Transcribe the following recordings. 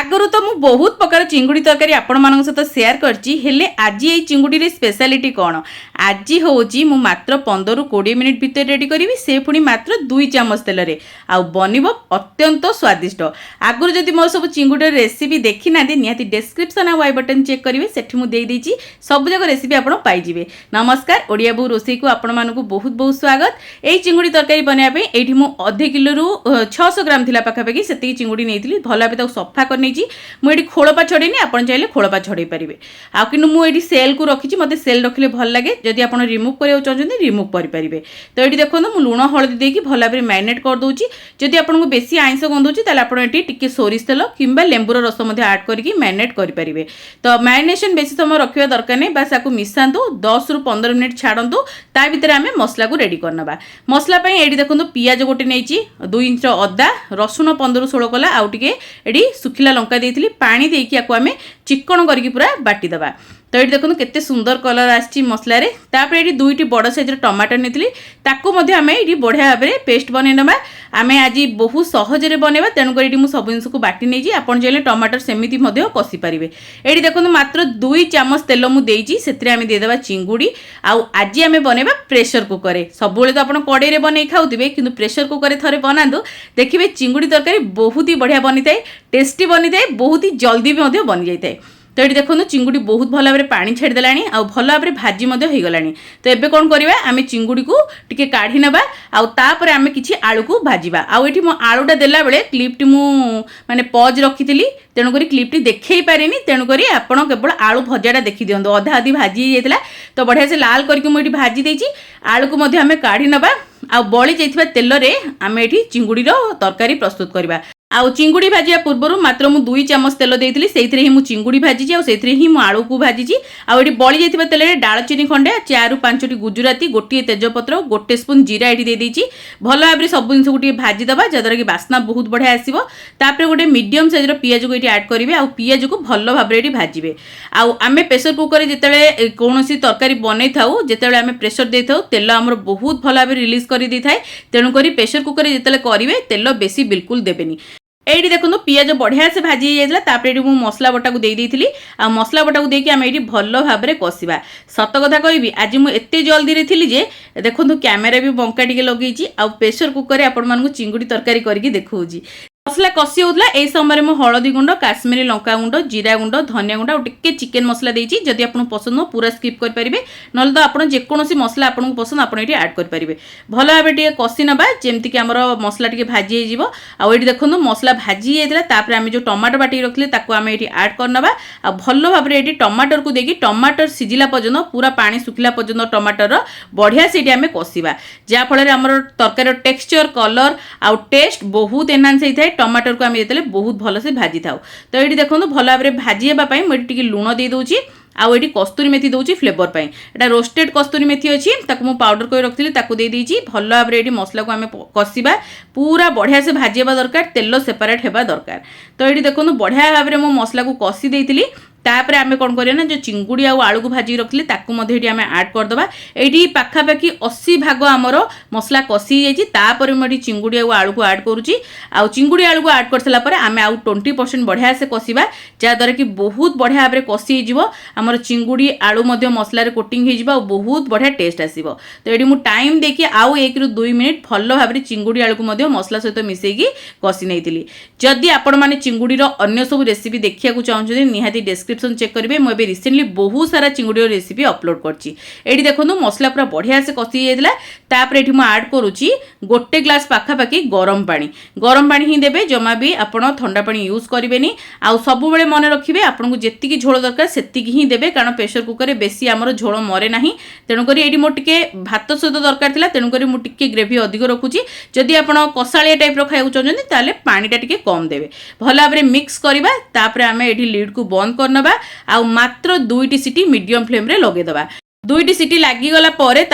आगुरी तो मुझे बहुत प्रकार चिंगुड़ी तरकारी आपण मान सहित सेयार करले आज ये चिंगुड़ी स्पेशलिटी कौन आज हूँ मु मात्र 15 ରୁ 20 मिनिट भितर रेडी करी से पुणी मात्र 2 चामच तेल रे आउ बनिबो अत्यंत स्वादिष्ट। आगुरी जदि मोर सब चिंगुड़ी रेसिपी देखी ना निहाती डिस्क्रिप्शन आ वाई बटन चेक करेंगे सेठी मु देई देछि सब जगह रेसिपी आपण पाइजिबे। नमस्कार ओडिया बहू रोसई को आपण मानकु बहुत बहुत स्वागत। एई चिंगुड़ी तरकारी बनिया पे एठी मु आधे किलो रु 600 ग्राम थिला पाखापाखि सेति चिंगुड़ी नेइथिली भला भाबे ताकु सफा कर नेछि मुझे खोलपा छड़ेनी आप चाहिए खोलपा छड़े पारे आ कि मुझे सेल को रखी मत सेल रखिले भल लगे जदि आप रिमूव करने चाहते रिमूव करेंगे। तो ये देखो मुझे लुण हलदी देकी भल भाव मैरिनेट करदे जदि आपको बेसी आइंस गंधुची आपड़ी सोरिष तेल कि लेंबूर रस आड करके मैरिनेट करेंगे। तो मैरिनेशन बेसी समय रखा दरकार नहीं बास आपको मिसातु 10 ରୁ 15 मिनिट छाड़ू ता भर आम मसला को रेडी करना। मसला ये देखो पियाज गोटे नहीं 2 इंच अदा रसुण 15 ରୁ 16 कला आउ टे सुखिला लंका देइथिली पानी देकी आको आमे चिक्कण करके पूरा बाटी दबा। तो ये देखो केते सुंदर कलर आछि मसला रे। तापर ये 2टी बड़ साइज टमाटर नेथिली ताको मध्ये आमे ये बढ़िया भाबरे पेस्ट बनै नबा। आमे आज बहुत सहज रे बनेबा तेनु करी मु सब जिंस को बाटी नै जी आपण जेले टमाटर सेमिति मध्ये कसी परिबे। एडी देखो मात्र 2 चामच तेल मु देइची सेतरे आमे दे देबा चिंगुडी आउ आज आमे बनेबा प्रेशर कुकर रे। सब बेले तो आपण कड़े रे बनै खाउतिबे किंतु प्रेशर कुकर रे थरे बनांदो देखिबे चिंगुडी तरकारी बहुत ही बढ़िया बनिताय टेस्टी बनिताय बहुत ही जल्दी भी मध्ये बनि जाइताय। तो ये देखो चिंगुड़ी बहुत भल भाव पानी छाड़देला आउ भल भाव भाजी हो गलानी। तो एबे कौन करवा आम चिंगुड़ी को टिके काढ़ी नबा आउ तापर आम किछि आलू को भाजीबा। आउ एठी मो आलूटा देला बेले क्लिपटी मु माने पॉज रखिथिली तेणु करी क्लिपटी देखै पारेनी तेणु करी आपण केवल आलू भजाटा देखि दियंदो अधा अधी भाजी जाइतला। तो बढ़िया से लाल करके मु एठी भाजी देछि आलू को मध्ये आम काढ़ी नबा आउ बळी जाइथिबा तेल रे आम एठी चिंगुड़ी रो तरकारी प्रस्तुत करबा। आउ चिंगुड़ी भाजिया पूर्व मात्र मु 2 चामच तेल देइथिली सेइथिरे ही मु चिंगुड़ी भाजी आउ सेइथिरे ही मु आलू को भाजी आउ एठी बळी जाइथिबा तेल रे दालचीनी खंडे 4 ରୁ 5टी गुजराती गोटे तेजपत्र गोटे स्पून जीरा एठी दे देइछि भल भाबरे सब जिंस गोटे भाजी दबा जदर कि बास्ना बहुत बढ़िया आसीबो। तापर गोटे मीडियम साइज रो पियाज को एठी ऐड करिवे आउ पियाज को भल भाबरे एठी भाजीबे। आउ आमे प्रेशर कुकर जेतेले कोनोसी तरकारी बनै थाउ जेतेले आमे प्रेशर दे थाउ तेल हमर बहुत भल भाबरे रिलीज करि दै थाए तेनु करी प्रेशर कुकर जेतेले करिवे तेल बेसी बिल्कुल देबेनी। एठी देखो पियाज बढ़िया से भाजी जाइला तापर मु मसला बटा को दे देइथिली आ मसला बटा को देकी आम एठी भल भाबरे कसिबा। सत कथा कहबी आज मु एते जल्दी रे थिली जे देखो कैमेरा भी बंका टिके लगेइची आ प्रेशर कुकर रे आपण मानकु चिंगुडी तरकारी करके देखौजी। मसला कसी होतला ए समय में हलदी गुंड काश्मीरी लंका गुंड जीरा गुंड धनिया गुंड और टिके चिकन मसला देइची जदि आपन पसंद हो पूरा स्किप कर परिबे नल तो आपन जे कोनोसी मसला आपन पसंद आपन एठी ऐड कर परिबे। भलो भाबे टिके कसी नबा जेमति कि हमर मसला टिके भाजी हे जिवो आ एठी देखोनो मसला भाजी हेतला तापर आमे जो टमाटर बाटी रखले ताको आमे एठी ऐड करनबा आ भलो भाबे एठी टमाटर को देकी टमाटर सिजिला पर्यंत पूरा पानी सुखिला पर्यंत टमाटर बढ़िया से एठी आमे कसिबा जा फळे हमर तरकारी टेक्सचर कलर आ टेस्ट बहुत एनहांस हेथाय टमाटर को आम जो बहुत भल से भाजी था। तो ये देखो भल भाव भाजी होगापी मुझे लुण दे दूची आउ एठी कस्तूरी मेथी दउची फ्लेवर पई एटा रोस्टेड कस्तूरी मेथी अछि ताकू मु पाउडर कर रखथिली ताकू दे देइची भल भाव एठी मसला को आमे कसिबा पूरा बढ़िया से भाजीबा दरकार तेल सेपरेट हेबा दरकार। तो एठी देखो बढ़िया भाव मु मसला को कसी देइथिली तापर आमे कोन करिया ना जो चिंगुड़ी आ आलू को भाजी रखले ताकू मध्ये एठी आमे ऐड कर दबा। एठी पाखापाखि 80 भाग हमरो मसला कसी जाइची तापर मडी चिंगुड़ी आ आलू को ऐड करूची आ चिंगुड़ी आलू को ऐड कर सला पर आमे आउ 20% बढ़िया से कसिबा जा द्वारा कि बहुत बढ़िया भाबरे कसी हिजिवो हमर चिंगुड़ी आलू मध्ये मसला रे कोटिंग हिजिबा बहुत बढ़िया टेस्ट आसीबो। तो एठी मु टाइम देखि आउ 1 ରୁ 2 मिनिट भलो भाबरे चिंगुड़ी आलू को मध्ये मसला सहित मिसेकी कसी नैतिली। जदि आपण माने चिंगुड़ी रो अन्य सब रेसिपी देखिया को चाहउछथि निहाती डिस्क्रिप्शन चेक करेंगे मुझे रिसेंटली बहुत सारा चिंगुड़ी रेसिपी अपलोड करछि। एठी देखो मसला पूरा बढ़िया से कसी जाइला तापर एठी मु ऐड करूची गोटे ग्लास पाखापाखि गरम पानी ही देबे जमा भी आपण ठंडा पानी यूज करेंगे। आउ सब बेले मन रखिए आपको जेतिकी झोल दरकार सेतिकी ही देबे कारण प्रेशर कुकर रे बेसी हमर झोल मरे नाही तेणु करी एठी मो टिके भात सहित दरकार थिला तेणु करी मु टिके ग्रेवी अधिक रखुची। जदि आपण कसाळिया टाइप रो खाइउ चाहछन ताले पानीटा टिके कम देबे भल भाबरे मिक्स करबा तापर आमे एठी लीड को बंद करनबा आउ मात्र 2टी सीटी मीडियम फ्लेम रे लगे दबा। दुईटी सीटी लागिगला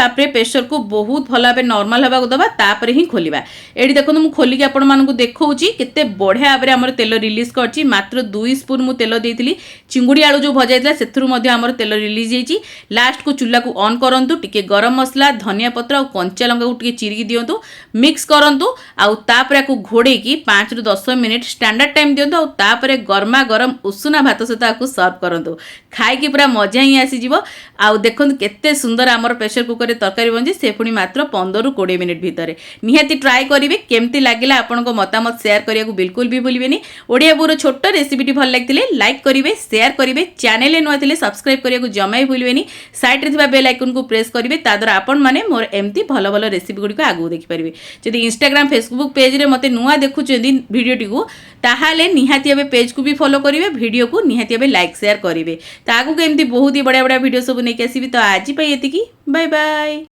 प्रेसर को बहुत भल भाव नॉर्मल हवा दबा तापर ही खोलिबा। एडी देखो मु खोलिक आपण मानकु देखौची केते बढ़िया भाव हमर तेल रिलीज करची। मात्र 2 स्पून मु तेल देइतिली। चिंगुड़ी आलू जो भजा जायतला सेथुरु मध्ये हमर तेल रिलीज हेची। लास्ट को चुल्ला को ऑन करंतु, टिके गरम मसला धनिया पत्र और कंचा लंका को टिके चिरकी दियंतु, मिक्स करंतु आउ तापर को घोड़े की 5 रु 10 मिनिट स्टैंडर्ड टाइम दियंतु आउ तापर गरमा गरम उषुना भात सहित आपको सर्व करंतु। खाई की पूरा मजा ही आसी जिवो। आउ देखो केते सुंदर आमर प्रेशर कुकर तरकारी बन से पुणी मात्र 15 रु 20 मिनिट भितर। निहाती ट्राए करेंगे केमती लगिला आपण मतामत शेयर करने को बिल्कुल भी भूलिए। ओडिया बुर छोट रेसिपीटी भल लगे लाइक करेंगे, शेयर करेंगे, चैनल नुआ थे सब्सक्राइब करने को जमा ही भूलिए। साइड में बेल आइकन को प्रेस करेंगे, ताद्वारा आपण मैंने मोर एमती भल भल रेसिपी गुड़िक आगू देखिपारे। जदि इंस्टाग्राम फेसबुक पेज रे मते नुआ देखुं भिडियोटी को ताहाले निहाती एबे पेज को भी फॉलो करेंगे, वीडियो को निहाती एबे लाइक शेयर करेंगे। तो आगू एमती बहुत ही बढ़िया बढ़िया वीडियो सब नहीं आसबि। तो आज एतिकी, बाय बाय।